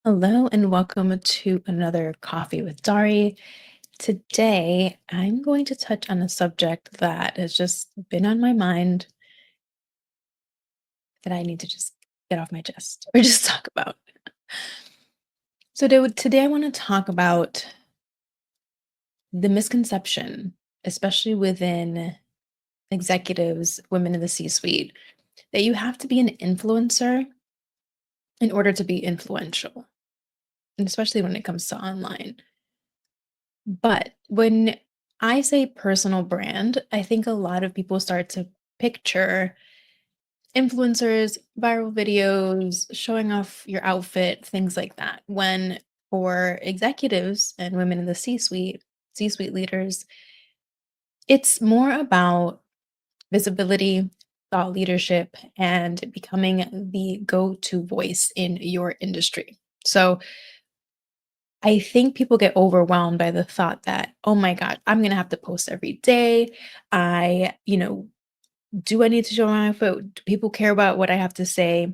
Hello and welcome to another Coffee with Dari. Today, I'm going to touch on a subject that has just been on my mind that I need to just get off my chest or just talk about. Today I want to talk about the misconception, especially within executives, women in the C suite, that you have to be an influencer in order to be influential, and especially when it comes to online. But when I say personal brand, I think a lot of people start to picture influencers, viral videos, showing off your outfit, things like that. When for executives and women in the C suite leaders, it's more about visibility, thought leadership, and becoming the go to voice in your industry. So, I think people get overwhelmed by the thought that, "Oh my god, I'm gonna have to post every day. Do I need to show my foot? Do people care about what I have to say?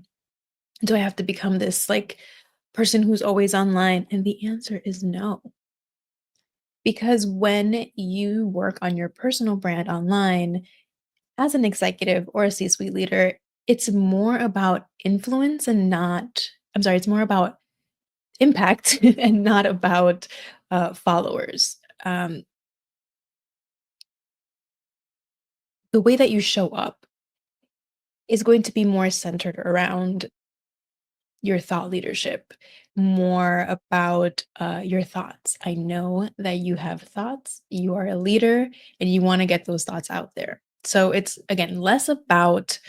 Do I have to become this, like, person who's always online?" And the answer is no. Because when you work on your personal brand online as an executive or a C-suite leader, it's more about influence and not I'm sorry, it's more about impact and not about, followers. Um, the way that you show up is going to be more centered around your thought leadership, more about, your thoughts. I know that you have thoughts, you are a leader, and you wanna get those thoughts out there. So it's, again, less about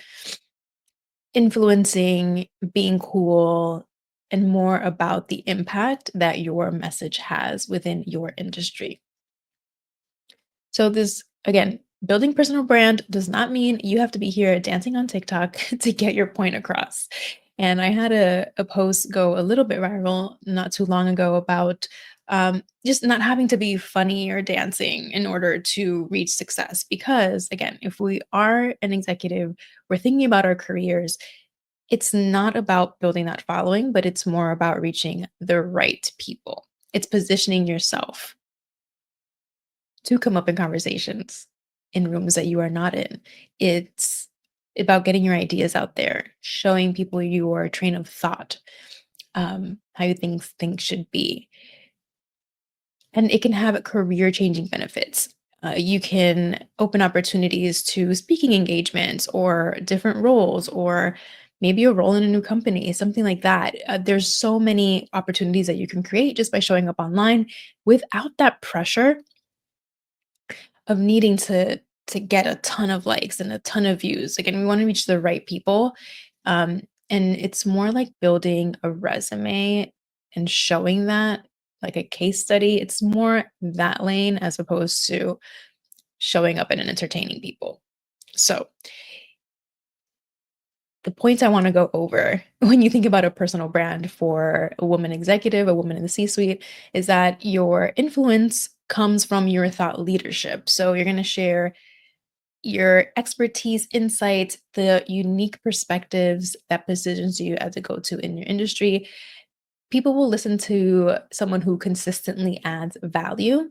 influencing, being cool, and more about the impact that your message has within your industry. So this again, building personal brand does not mean you have to be here dancing on TikTok to get your point across. And I had a post go a little bit viral not too long ago about just not having to be funny or dancing in order to reach success. Because again, if we are an executive, we're thinking about our careers. It's not about building that following, but it's more about reaching the right people. It's positioning yourself to come up in conversations in rooms that you are not in. It's about getting your ideas out there, showing people your train of thought, how you think things should be. And it can have career changing benefits. You can open opportunities to speaking engagements or different roles, or maybe a role in a new company, something like that. There's so many opportunities that you can create just by showing up online without that pressure of needing to get a ton of likes and a ton of views. Again, we wanna reach the right people, and it's more like building a resume and showing that, like a case study. It's more that lane as opposed to showing up and entertaining people. So, the points I wanna go over when you think about a personal brand for a woman executive, a woman in the C-suite, is that your influence comes from your thought leadership. So, you're gonna share your expertise, insights, the unique perspectives that positions you as a go-to in your industry. People will listen to someone who consistently adds value,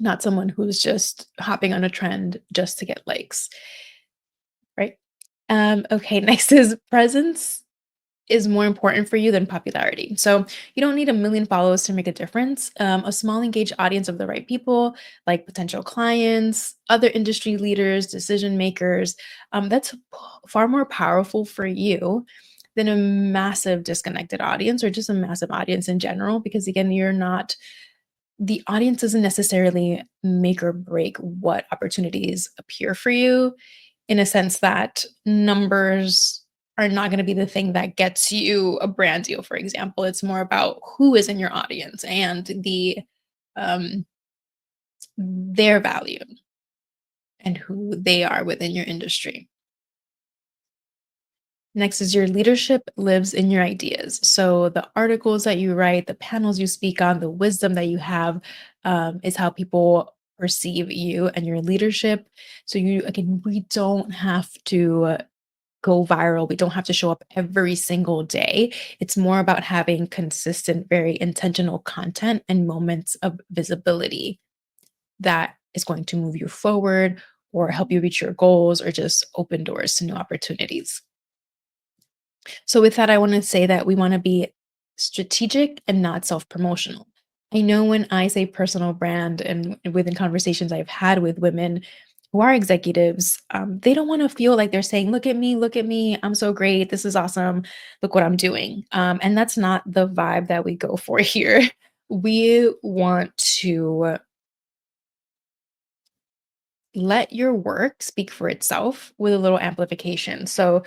not someone who's just hopping on a trend just to get likes, right? Okay, next is presence is more important for you than popularity. So you don't need a million followers to make a difference. A small engaged audience of the right people, like potential clients, other industry leaders, decision makers, that's far more powerful for you than a massive disconnected audience or just a massive audience in general. Because again, the audience doesn't necessarily make or break what opportunities appear for you, in a sense that numbers are not gonna be the thing that gets you a brand deal, for example. It's more about who is in your audience and um, their value and who they are within your industry. Next is your leadership lives in your ideas. So the articles that you write, the panels you speak on, the wisdom that you have, is how people perceive you and your leadership. So you again, we don't have to go viral. We don't have to show up every single day. It's more about having consistent, very intentional content and moments of visibility that is going to move you forward or help you reach your goals or just open doors to new opportunities. So, with that, I want to say that we want to be strategic and not self promotional. I know when I say personal brand and within conversations I've had with women who are executives, they don't want to feel like they're saying, look at me, I'm so great, this is awesome, look what I'm doing. And that's not the vibe that we go for here. We want to let your work speak for itself with a little amplification. So,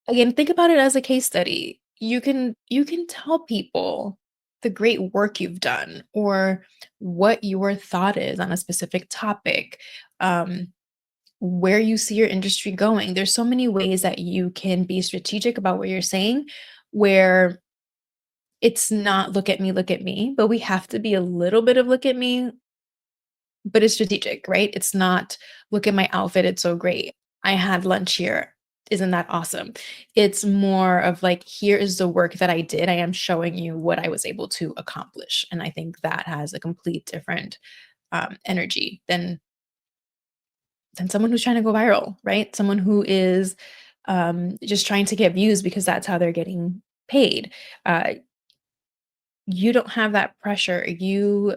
again, think about it as a case study. You can tell people the great work you've done or what your thought is on a specific topic, um, where you see your industry going. There's so many ways that you can be strategic about what you're saying, where it's not look at me, but we have to be a little bit of look at me, but it's strategic, right? It's not, "Look at my outfit, it's so great. I had lunch here. Isn't that awesome?" It's more of like, "Here is the work that I did. I am showing you what I was able to accomplish." And I think that has a complete different, energy than someone who's trying to go viral, right? Someone who is, just trying to get views because that's how they're getting paid. Uh, you don't have that pressure. You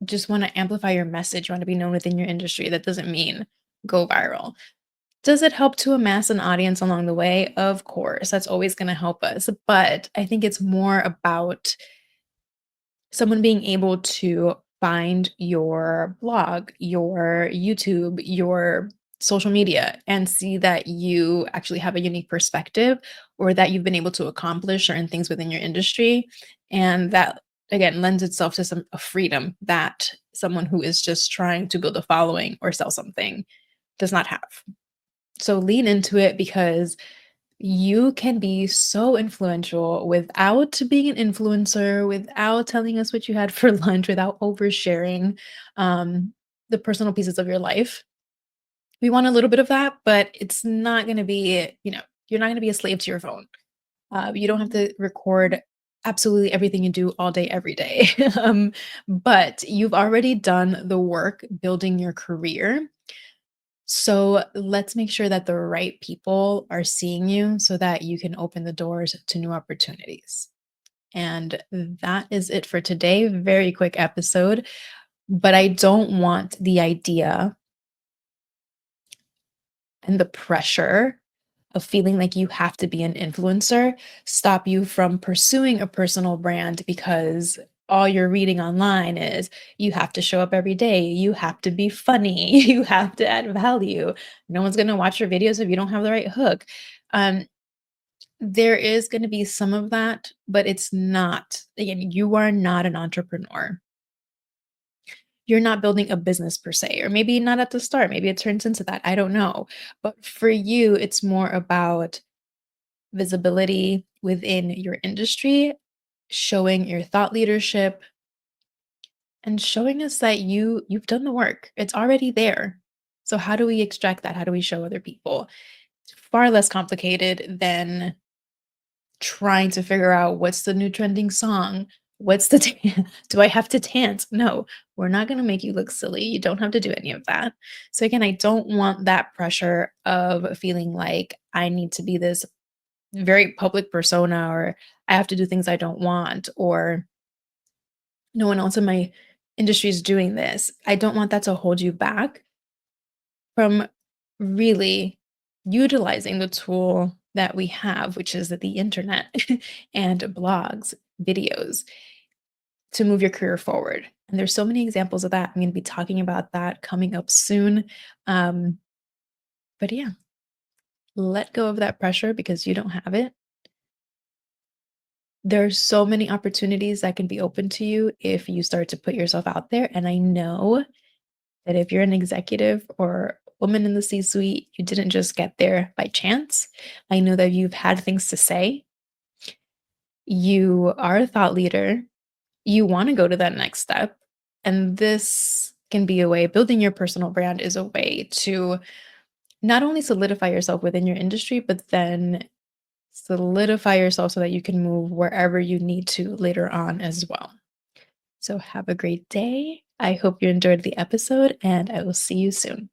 just wanna amplify your message, you wanna be known within your industry. That doesn't mean go viral. Does it help to amass an audience along the way? Of course, that's always gonna help us, but I think it's more about someone being able to find your blog, your YouTube, your social media, and see that you actually have a unique perspective or that you've been able to accomplish certain things within your industry. And that, again, lends itself to some a freedom that someone who is just trying to build a following or sell something does not have. So lean into it because you can be so influential without being an influencer, without telling us what you had for lunch, without oversharing the personal pieces of your life. We want a little bit of that, but it's not going to be, you're not going to be a slave to your phone. You don't have to record absolutely everything you do all day, every day. But you've already done the work building your career, so let's make sure that the right people are seeing you so that you can open the doors to new opportunities. And that is it for today. Very quick episode, but I don't want the idea and the pressure of feeling like you have to be an influencer stop you from pursuing a personal brand because all you're reading online is you have to show up every day, you have to be funny, you have to add value. No one's going to watch your videos if you don't have the right hook. Um, there is going to be some of that, but it's not, again, you are not an entrepreneur. You're not building a business per se, or maybe not at the start. Maybe it turns into that. I don't know. But for you, it's more about visibility within your industry, showing your thought leadership, and showing us that you've done the work. It's already there. So how do we extract that? How do we show other people? It's far less complicated than trying to figure out what's the new trending song. What's the do I have to dance? No, we're not going to make you look silly. You don't have to do any of that. So again, I don't want that pressure of feeling like I need to be this very public persona or I have to do things I don't want or no one else in my industry is doing this. I don't want that to hold you back from really utilizing the tool that we have, which is the internet and blogs, videos to move your career forward. And there's so many examples of that. I'm going to be talking about that coming up soon. Um, but yeah, let go of that pressure because you don't have it. There's so many opportunities that can be open to you if you start to put yourself out there. And I know that if you're an executive or woman in the C suite, you didn't just get there by chance. I know that you've had things to say. You are a thought leader. You want to go to that next step. And this can be a way, building your personal brand is a way to not only solidify yourself within your industry, but then solidify yourself so that you can move wherever you need to later on as well. So have a great day. I hope you enjoyed the episode, and I will see you soon.